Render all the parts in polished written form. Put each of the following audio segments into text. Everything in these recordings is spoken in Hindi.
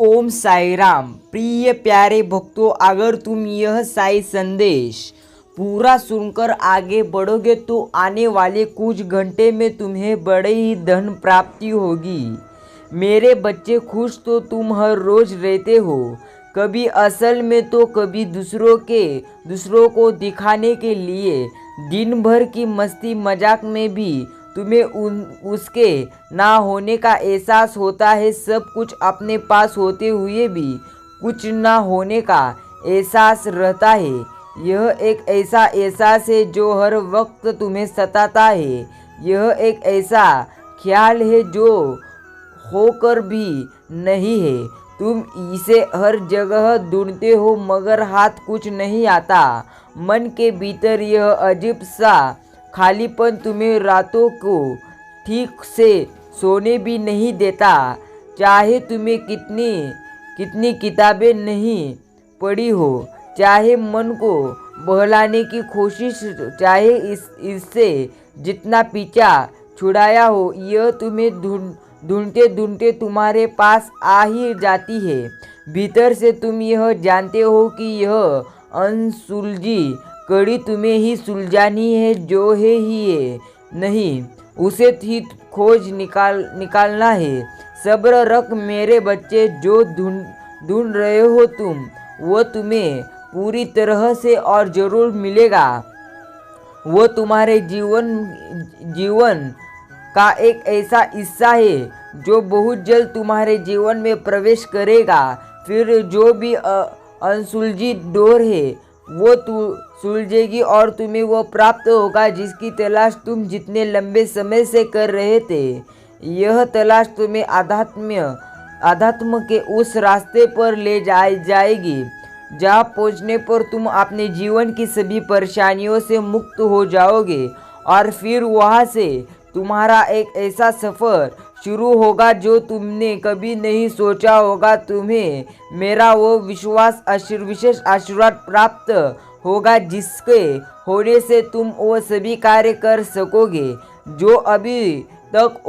ओम साई राम। प्रिय प्यारे भक्तों, अगर तुम यह साई संदेश पूरा सुनकर आगे बढ़ोगे तो आने वाले कुछ घंटे में तुम्हें बड़े ही धन प्राप्ति होगी। मेरे बच्चे, खुश तो तुम हर रोज रहते हो, कभी असल में तो कभी दूसरों को दिखाने के लिए। दिन भर की मस्ती मजाक में भी तुम्हें उसके ना होने का एहसास होता है। सब कुछ अपने पास होते हुए भी कुछ ना होने का एहसास रहता है। यह एक ऐसा एहसास है जो हर वक्त तुम्हें सताता है। यह एक ऐसा ख्याल है जो होकर भी नहीं है। तुम इसे हर जगह ढूंढते हो मगर हाथ कुछ नहीं आता। मन के भीतर यह अजीब सा खालीपन तुम्हें रातों को ठीक से सोने भी नहीं देता। चाहे तुम्हें कितनी किताबें नहीं पढ़ी हो, चाहे मन को बहलाने की कोशिश, चाहे इससे जितना पीछा छुड़ाया हो, यह तुम्हें ढूंढते ढूंढते तुम्हारे पास आ ही जाती है। भीतर से तुम यह जानते हो कि यह अनसुलझी कड़ी तुम्हें ही सुलझानी है, जो है ही है नहीं, उसे ही खोज निकालना है। सब्र रख मेरे बच्चे, जो ढूंढ रहे हो तुम, वो तुम्हें पूरी तरह से और ज़रूर मिलेगा। वो तुम्हारे जीवन का एक ऐसा हिस्सा है जो बहुत जल्द तुम्हारे जीवन में प्रवेश करेगा। फिर जो भी अनसुलझी डोर है वो सुलझेगी और तुम्हें वो प्राप्त होगा जिसकी तलाश तुम जितने लंबे समय से कर रहे थे। यह तलाश तुम्हें आध्यात्म के उस रास्ते पर ले जाएगी जहाँ पहुँचने पर तुम अपने जीवन की सभी परेशानियों से मुक्त हो जाओगे। और फिर वहाँ से तुम्हारा एक ऐसा सफ़र शुरू होगा जो तुमने कभी नहीं सोचा होगा। तुम्हें मेरा वो विशेष आशीर्वाद प्राप्त होगा जिसके होने से तुम वो सभी कार्य कर सकोगे जो अभी तक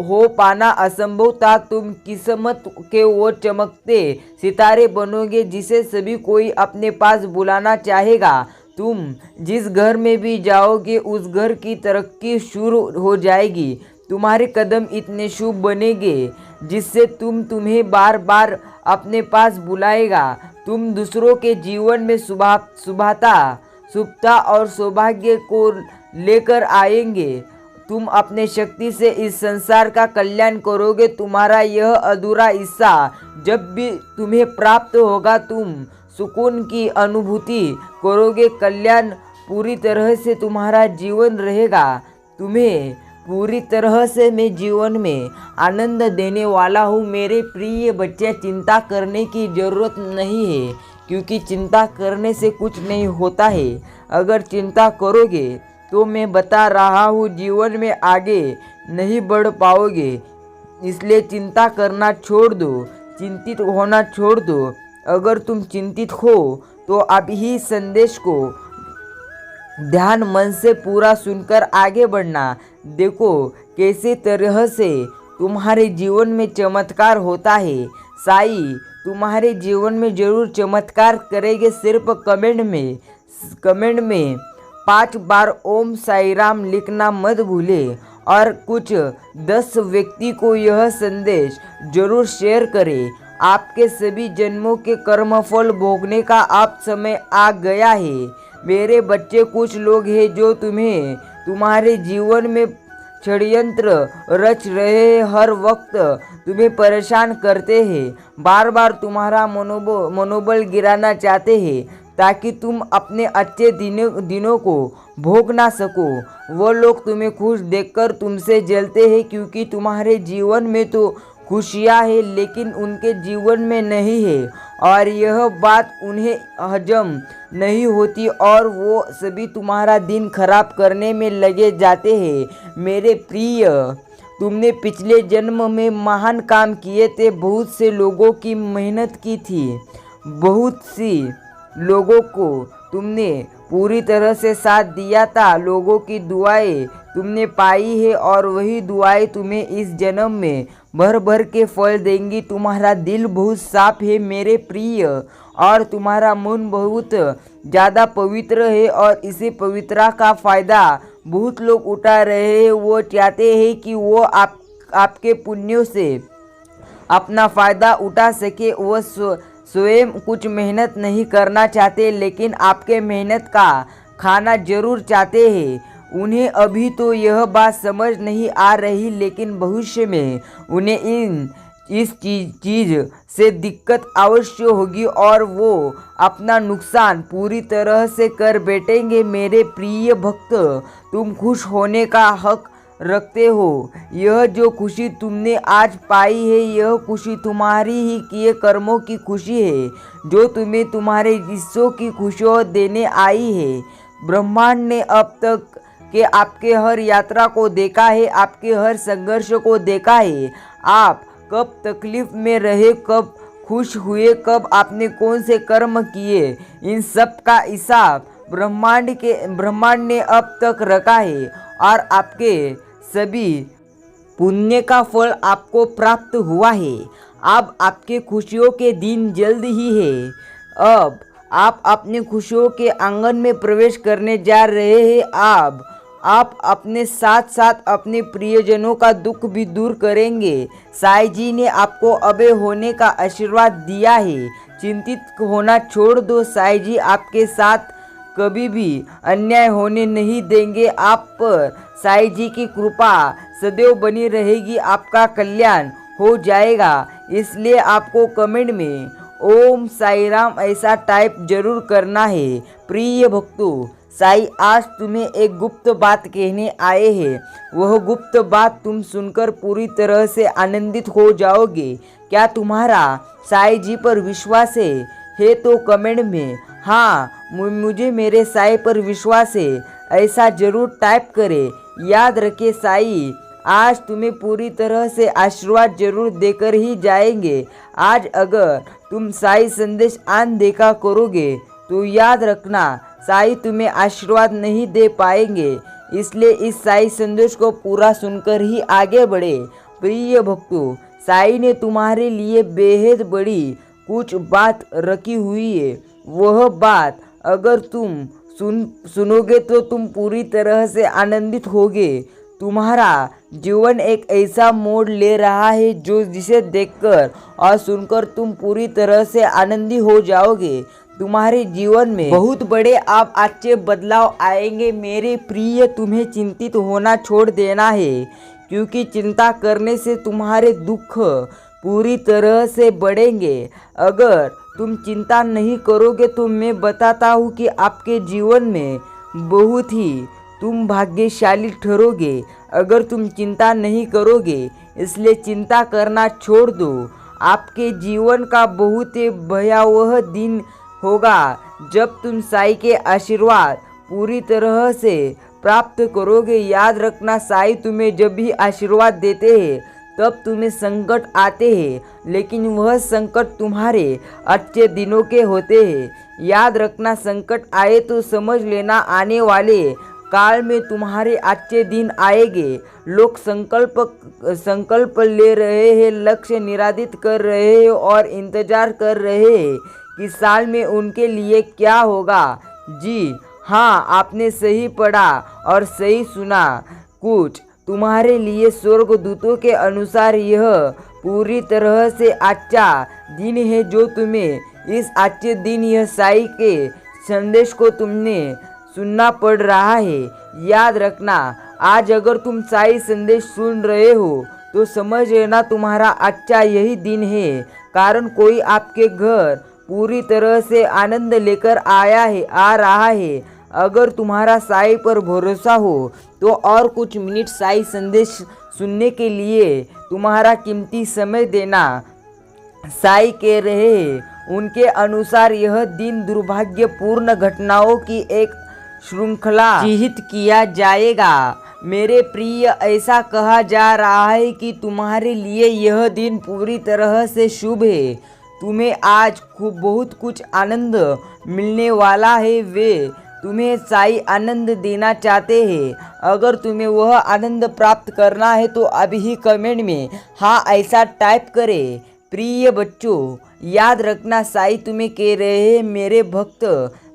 हो पाना असंभव था। तुम किस्मत के वो चमकते सितारे बनोगे जिसे सभी कोई अपने पास बुलाना चाहेगा। तुम जिस घर में भी जाओगे उस घर की तरक्की शुरू हो जाएगी। तुम्हारे कदम इतने शुभ बनेंगे जिससे तुम्हें बार बार अपने पास बुलाएगा। तुम दूसरों के जीवन में शुभता और सौभाग्य को लेकर आएंगे। तुम अपने शक्ति से इस संसार का कल्याण करोगे। तुम्हारा यह अधूरा हिस्सा जब भी तुम्हें प्राप्त होगा तुम सुकून की अनुभूति करोगे। कल्याण पूरी तरह से तुम्हारा जीवन रहेगा। तुम्हें पूरी तरह से मैं जीवन में आनंद देने वाला हूँ। मेरे प्रिय बच्चे, चिंता करने की ज़रूरत नहीं है क्योंकि चिंता करने से कुछ नहीं होता है। अगर चिंता करोगे तो मैं बता रहा हूँ जीवन में आगे नहीं बढ़ पाओगे। इसलिए चिंता करना छोड़ दो, चिंतित होना छोड़ दो। अगर तुम चिंतित हो तो अब ही संदेश को ध्यान मन से पूरा सुनकर आगे बढ़ना। देखो कैसे तरह से तुम्हारे जीवन में चमत्कार होता है। साई तुम्हारे जीवन में जरूर चमत्कार करेंगे। सिर्फ कमेंट में 5 बार ओम साई राम लिखना मत भूले और कुछ 10 व्यक्ति को यह संदेश जरूर शेयर करें। आपके सभी जन्मों के कर्मफल भोगने का अब समय आ गया है। मेरे बच्चे, कुछ लोग हैं जो तुम्हारे जीवन में षड्यंत्र रच रहे हैं, हर वक्त तुम्हें परेशान करते हैं, बार बार तुम्हारा मनोबल गिराना चाहते हैं ताकि तुम अपने अच्छे दिनों को भोग ना सको। वो लोग तुम्हें खुश देखकर तुमसे जलते हैं क्योंकि तुम्हारे जीवन में तो खुशियाँ है लेकिन उनके जीवन में नहीं है और यह बात उन्हें हजम नहीं होती और वो सभी तुम्हारा दिन खराब करने में लगे जाते हैं। मेरे प्रिय, तुमने पिछले जन्म में महान काम किए थे, बहुत से लोगों की मेहनत की थी, बहुत सी लोगों को तुमने पूरी तरह से साथ दिया था। लोगों की दुआएं तुमने पाई है और वही दुआएं तुम्हें इस जन्म में भर भर के फल देंगी। तुम्हारा दिल बहुत साफ है मेरे प्रिय, और तुम्हारा मन बहुत ज़्यादा पवित्र है, और इसी पवित्रता का फ़ायदा बहुत लोग उठा रहे हैं। वो चाहते हैं कि वो आपके पुण्यों से अपना फ़ायदा उठा सके। वो स्वयं कुछ मेहनत नहीं करना चाहते, लेकिन आपके मेहनत का खाना जरूर चाहते हैं। उन्हें अभी तो यह बात समझ नहीं आ रही, लेकिन भविष्य में उन्हें इस चीज़ से दिक्कत अवश्य होगी, और वो अपना नुकसान पूरी तरह से कर बैठेंगे। मेरे प्रिय भक्त, तुम खुश होने का हक रखते हो। यह जो खुशी तुमने आज पाई है, यह खुशी तुम्हारी ही किए कर्मों की खुशी है, जो तुम्हें तुम्हारे हिस्सों की खुशियों देने आई है। ब्रह्मांड ने अब तक के आपके हर यात्रा को देखा है, आपके हर संघर्ष को देखा है। आप कब तकलीफ में रहे, कब खुश हुए, कब आपने कौन से कर्म किए, इन सब का हिसाब ब्रह्मांड ने अब तक रखा है, और आपके सभी पुण्य का फल आपको प्राप्त हुआ है। अब आपके खुशियों के दिन जल्द ही है। अब आप अपने खुशियों के आंगन में प्रवेश करने जा रहे हैं। आप अपने साथ साथ अपने प्रियजनों का दुख भी दूर करेंगे। साईं जी ने आपको अभय होने का आशीर्वाद दिया है। चिंतित होना छोड़ दो। साईं जी आपके साथ कभी भी अन्याय होने नहीं देंगे। आप पर साईं जी की कृपा सदैव बनी रहेगी। आपका कल्याण हो जाएगा। इसलिए आपको कमेंट में ओम साई राम ऐसा टाइप जरूर करना है। प्रिय भक्तों, साईं आज तुम्हें एक गुप्त बात कहने आए हैं। वह गुप्त बात तुम सुनकर पूरी तरह से आनंदित हो जाओगे। क्या तुम्हारा साईं जी पर विश्वास है तो कमेंट में हाँ मुझे मेरे साईं पर विश्वास है ऐसा जरूर टाइप करें। याद रखें, साईं आज तुम्हें पूरी तरह से आशीर्वाद जरूर देकर ही जाएंगे। आज अगर तुम साईं संदेश आन देखा करोगे तो याद रखना साईं तुम्हें आशीर्वाद नहीं दे पाएंगे। इसलिए इस साईं संदेश को पूरा सुनकर ही आगे बढ़े। प्रिय भक्तों, साईं ने तुम्हारे लिए बेहद बड़ी कुछ बात रखी हुई है। वह बात अगर तुम सुनोगे तो तुम पूरी तरह से आनंदित होगे। तुम्हारा जीवन एक ऐसा मोड़ ले रहा है जिसे देखकर और सुनकर तुम पूरी तरह से आनंदित हो जाओगे। तुम्हारे जीवन में बहुत बड़े अब अच्छे बदलाव आएंगे। मेरे प्रिय, तुम्हें चिंतित होना छोड़ देना है, क्योंकि चिंता करने से तुम्हारे दुख पूरी तरह से बढ़ेंगे। अगर तुम चिंता नहीं करोगे तो मैं बताता हूँ कि आपके जीवन में बहुत ही तुम भाग्यशाली ठहरोगे। अगर तुम चिंता नहीं करोगे, इसलिए चिंता करना छोड़ दो। आपके जीवन का बहुत ही भयावह दिन होगा जब तुम साईं के आशीर्वाद पूरी तरह से प्राप्त करोगे। याद रखना, साईं तुम्हें जब भी आशीर्वाद देते हैं तब तुम्हें संकट आते हैं, लेकिन वह संकट तुम्हारे अच्छे दिनों के होते हैं। याद रखना, संकट आए तो समझ लेना आने वाले काल में तुम्हारे अच्छे दिन आएंगे। लोग संकल्प ले रहे हैं, लक्ष्य निर्धारित कर रहे हैं और इंतजार कर रहे हैं कि साल में उनके लिए क्या होगा। जी हाँ, आपने सही पढ़ा और सही सुना। कुछ तुम्हारे लिए स्वर्गदूतों के अनुसार यह पूरी तरह से अच्छा दिन है जो तुम्हें इस अच्छे दिन यह साईं के संदेश को तुमने सुनना पड़ रहा है। याद रखना, आज अगर तुम साईं संदेश सुन रहे हो तो समझ लेना तुम्हारा अच्छा यही दिन है, कारण कोई आपके घर पूरी तरह से आनंद लेकर आ रहा है। अगर तुम्हारा साईं पर भरोसा हो तो और कुछ मिनट साईं संदेश सुनने के लिए तुम्हारा कीमती समय देना। साईं कह रहे हैं, उनके अनुसार यह दिन दुर्भाग्यपूर्ण घटनाओं की एक श्रृंखला चिह्नित किया जाएगा। मेरे प्रिय, ऐसा कहा जा रहा है कि तुम्हारे लिए यह दिन पूरी तरह से शुभ है। तुम्हें आज बहुत कुछ आनंद मिलने वाला है। वे तुम्हें साई आनंद देना चाहते हैं। अगर तुम्हें वह आनंद प्राप्त करना है तो अभी ही कमेंट में हाँ ऐसा टाइप करें। प्रिय बच्चों, याद रखना साई तुम्हें कह रहे हैं मेरे भक्त,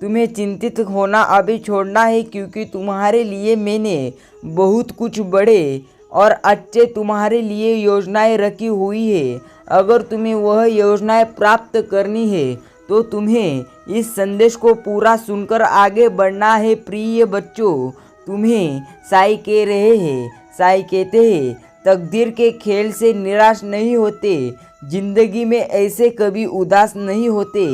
तुम्हें चिंतित होना अभी छोड़ना है, क्योंकि तुम्हारे लिए मैंने बहुत कुछ बड़े और अच्छे तुम्हारे लिए योजनाएं रखी हुई है। अगर तुम्हें वह योजनाएं प्राप्त करनी है तो तुम्हें इस संदेश को पूरा सुनकर आगे बढ़ना है। प्रिय बच्चों, तुम्हें साई कह रहे हैं, साई कहते हैं तकदीर के खेल से निराश नहीं होते, जिंदगी में ऐसे कभी उदास नहीं होते।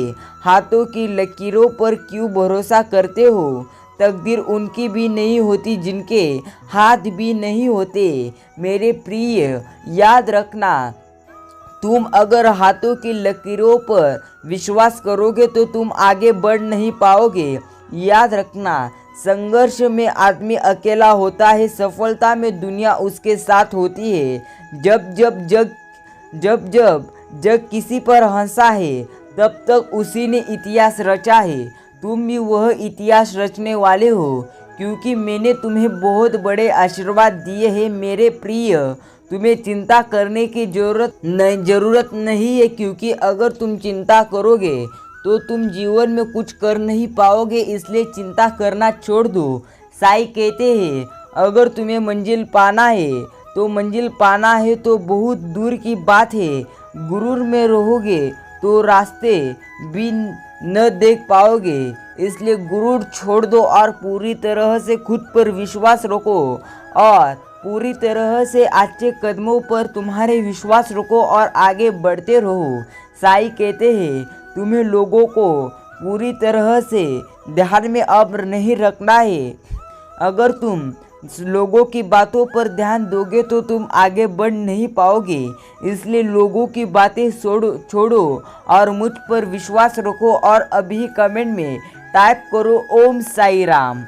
हाथों की लकीरों पर क्यों भरोसा करते हो, तकदीर उनकी भी नहीं होती जिनके हाथ भी नहीं होते। मेरे प्रिय, याद रखना, तुम अगर हाथों की लकीरों पर विश्वास करोगे तो तुम आगे बढ़ नहीं पाओगे। याद रखना, संघर्ष में आदमी अकेला होता है, सफलता में दुनिया उसके साथ होती है। जब जग किसी पर हंसा है तब तक उसी ने इतिहास रचा है। तुम भी वह इतिहास रचने वाले हो, क्योंकि मैंने तुम्हें बहुत बड़े आशीर्वाद दिए हैं। मेरे प्रिय, तुम्हें चिंता करने की जरूरत नहीं है, क्योंकि अगर तुम चिंता करोगे तो तुम जीवन में कुछ कर नहीं पाओगे, इसलिए चिंता करना छोड़ दो। साई कहते हैं अगर तुम्हें मंजिल पाना है तो बहुत दूर की बात है। गुरूर में रहोगे तो रास्ते भी न देख पाओगे, इसलिए गुरूर छोड़ दो और पूरी तरह से खुद पर विश्वास रखो और पूरी तरह से अच्छे कदमों पर तुम्हारे विश्वास रखो और आगे बढ़ते रहो। साई कहते हैं तुम्हें लोगों को पूरी तरह से ध्यान में अब नहीं रखना है। अगर तुम लोगों की बातों पर ध्यान दोगे तो तुम आगे बढ़ नहीं पाओगे, इसलिए लोगों की बातें छोड़ो और मुझ पर विश्वास रखो। और अभी कमेंट में टाइप करो ओम साई राम।